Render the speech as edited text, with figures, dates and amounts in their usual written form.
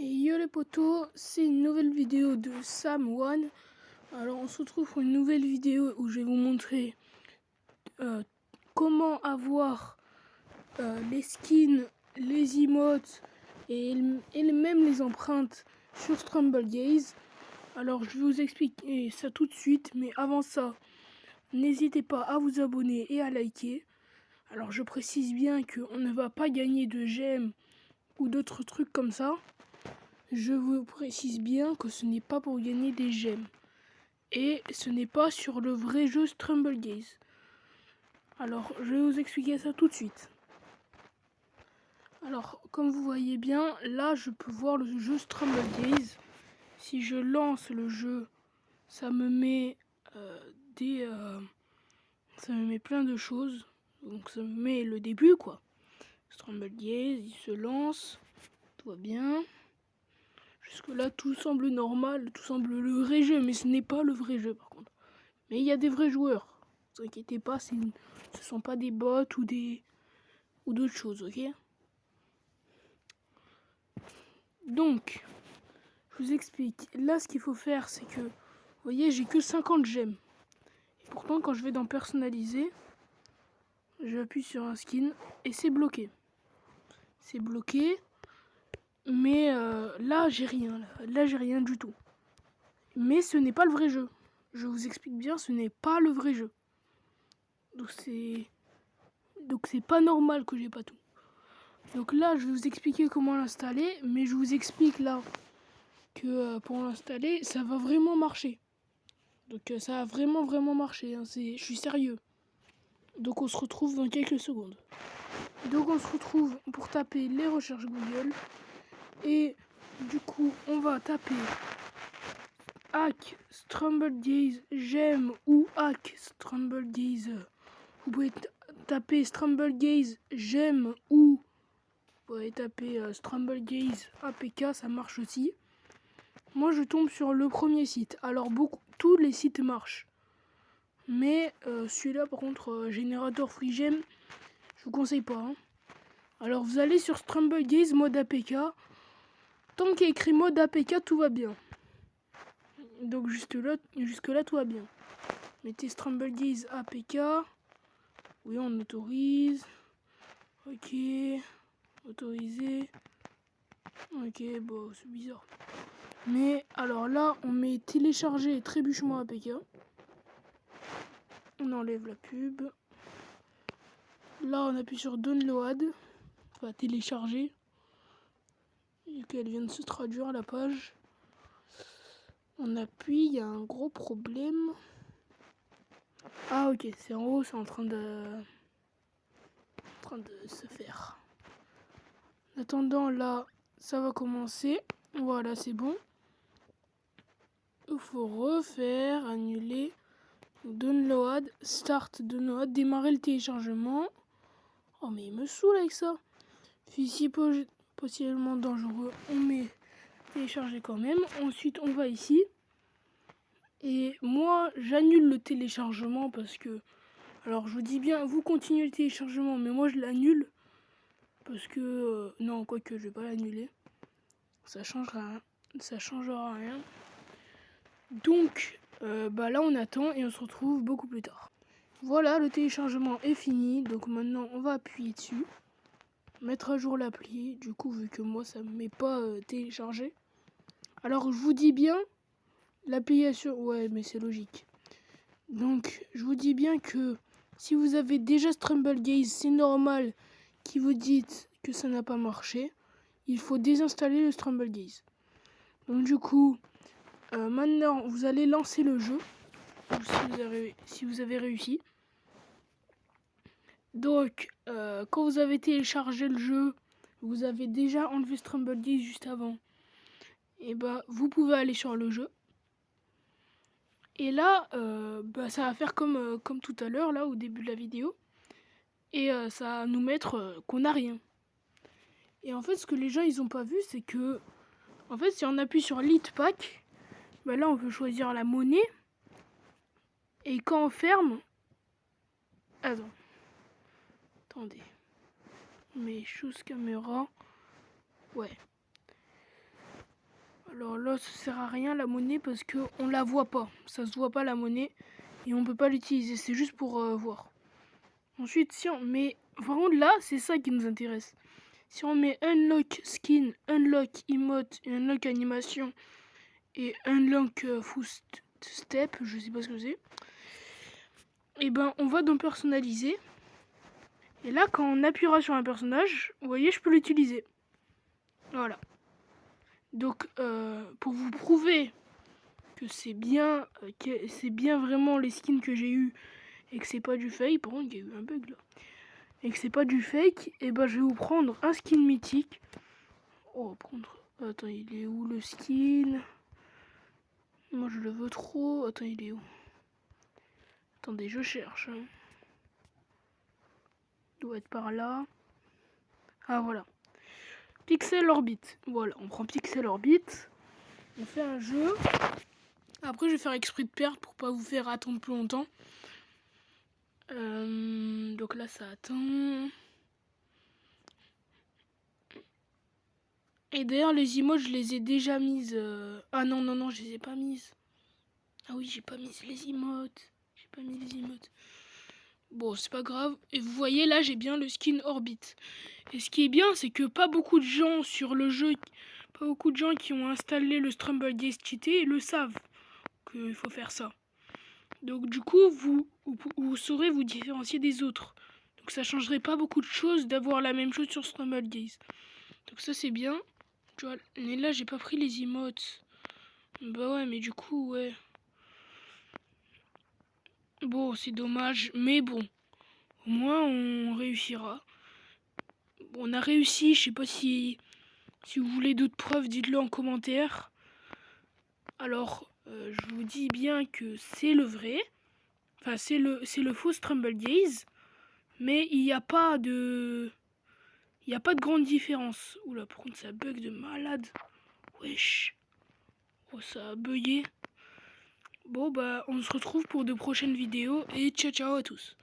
Et yo les potos, c'est une nouvelle vidéo de Sam One. Alors on se retrouve pour une nouvelle vidéo où je vais vous montrer comment avoir les skins, les emotes et même les empreintes sur Strumblegaze. Alors je vais vous expliquer ça tout de suite, mais avant ça, n'hésitez pas à vous abonner et à liker. Alors je précise bien qu'on ne va pas gagner de gemmes ou d'autres trucs comme ça. Je vous précise bien que ce n'est pas pour gagner des gemmes. Et ce n'est pas sur le vrai jeu Strumblegaze. Alors, je vais vous expliquer ça tout de suite. Alors, comme vous voyez bien, là, je peux voir le jeu Strumblegaze. Si je lance le jeu, ça me met ça me met plein de choses. Donc, ça me met le début, quoi. Strumblegaze, il se lance. Tout va bien. Jusque-là, tout semble normal, tout semble le vrai jeu, mais ce n'est pas le vrai jeu par contre. Mais il y a des vrais joueurs. Ne vous inquiétez pas, ce sont pas des bots ou d'autres choses, ok? Donc, je vous explique. Là, ce qu'il faut faire, c'est que, vous voyez, j'ai que 50 gemmes. Et pourtant, quand je vais dans personnaliser, j'appuie sur un skin et c'est bloqué. C'est bloqué. Mais là, j'ai rien. Là, j'ai rien du tout. Mais ce n'est pas le vrai jeu. Je vous explique bien, ce n'est pas le vrai jeu. Donc c'est pas normal que j'ai pas tout. Donc là, je vais vous expliquer comment l'installer, mais je vous explique là que pour l'installer, ça va vraiment marcher. Donc ça a vraiment marché, hein. Je suis sérieux. Donc on se retrouve dans quelques secondes. Donc on se retrouve pour taper les recherches Google. Et du coup, on va taper hack Strumblegaze gemme ou hack Strumblegaze. Vous pouvez taper Strumblegaze gemme ou vous pouvez taper Strumblegaze APK, ça marche aussi. Moi je tombe sur le premier site. Alors tous les sites marchent. Mais celui-là par contre, générateur free gem, je vous conseille pas. Hein. Alors vous allez sur Strumblegaze mode APK. Tant qu'il y a écrit mode APK, tout va bien. Donc jusque là tout va bien. Mettez Strumblegaze APK. Oui, on autorise. Ok. Autorisé. Ok, bon, c'est bizarre. Mais alors là, on met télécharger trébuchement APK. On enlève la pub. Là, on appuie sur download. Enfin, télécharger. Et qu'elle vient de se traduire à la page. On appuie, il y a un gros problème. Ah ok, c'est en haut, c'est en train de se faire. En attendant, là, ça va commencer. Voilà, c'est bon. Il faut refaire, annuler, download, start download, démarrer le téléchargement. Oh mais il me saoule avec ça. Fichier possiblement dangereux, on met télécharger quand même. Ensuite on va ici. Et moi j'annule le téléchargement parce que... Alors je vous dis bien, vous continuez le téléchargement, mais moi je l'annule. Parce que... non, quoique je vais pas l'annuler. Ça changera rien. Donc là on attend et on se retrouve beaucoup plus tard. Voilà, le téléchargement est fini. Donc maintenant on va appuyer dessus. Mettre à jour l'appli. Du coup vu que moi ça me met pas téléchargé. Alors je vous dis bien, l'application... Ouais mais c'est logique. Donc je vous dis bien que si vous avez déjà Strumblegaze, c'est normal qu'ils vous dites que ça n'a pas marché. Il faut désinstaller le Strumblegaze. Donc du coup, maintenant vous allez lancer le jeu. Si vous avez réussi. Donc quand vous avez téléchargé le jeu, vous avez déjà enlevé Strumblegaze juste avant. Et vous pouvez aller sur le jeu. Et là, ça va faire comme tout à l'heure, là, au début de la vidéo. Et ça va nous mettre qu'on n'a rien. Et en fait, ce que les gens, ils ont pas vu, c'est que... En fait, si on appuie sur Lead Pack, là, on peut choisir la monnaie. Et quand on ferme... Attendez. Mes choses caméra... Ouais. Alors là, ça sert à rien la monnaie parce que on la voit pas. Ça se voit pas la monnaie et on peut pas l'utiliser. C'est juste pour voir. Ensuite, si on met... Par contre là, c'est ça qui nous intéresse. Si on met unlock skin, unlock emote, et unlock animation et unlock footstep, je sais pas ce que c'est. Et ben on va dans personnaliser. Et là, quand on appuiera sur un personnage, vous voyez, je peux l'utiliser. Voilà. Donc, pour vous prouver que c'est bien vraiment les skins que j'ai eu et que c'est pas du fake, par contre, il y a eu un bug là, et que c'est pas du fake, et ben je vais vous prendre un skin mythique. Oh, prendre. Attends, il est où le skin? Moi, je le veux trop. Attends, il est où? Attendez, je cherche. Il doit être par là. Ah, voilà. Pixel Orbit. Voilà, on prend Pixel Orbit. On fait un jeu. Après, je vais faire exprès de perdre pour pas vous faire attendre plus longtemps. Donc là, ça attend. Et d'ailleurs, les emotes, je les ai déjà mises. Ah non, non, non, je les ai pas mises. Ah oui, j'ai pas mis les emotes. J'ai pas mis les emotes. Bon, c'est pas grave. Et vous voyez, là, j'ai bien le skin Orbit. Et ce qui est bien, c'est que pas beaucoup de gens sur le jeu, pas beaucoup de gens qui ont installé le Strumblegaze cheaté le savent qu'il faut faire ça. Donc du coup, vous saurez vous différencier des autres. Donc ça changerait pas beaucoup de choses d'avoir la même chose sur Strumblegaze. Donc ça, c'est bien. Tu vois, mais là, j'ai pas pris les emotes. Bah ouais, mais du coup, ouais. Bon, c'est dommage, mais bon. Au moins, on réussira. Bon, on a réussi, je sais pas si vous voulez d'autres preuves, dites-le en commentaire. Alors, je vous dis bien que c'est le vrai. Enfin, c'est le faux Strumblegaze. Mais il n'y a pas de... Il n'y a pas de grande différence. Oula, par contre, ça bug de malade. Wesh. Oh, ça a bugué. Bon, bah, on se retrouve pour de prochaines vidéos. Et ciao, ciao à tous.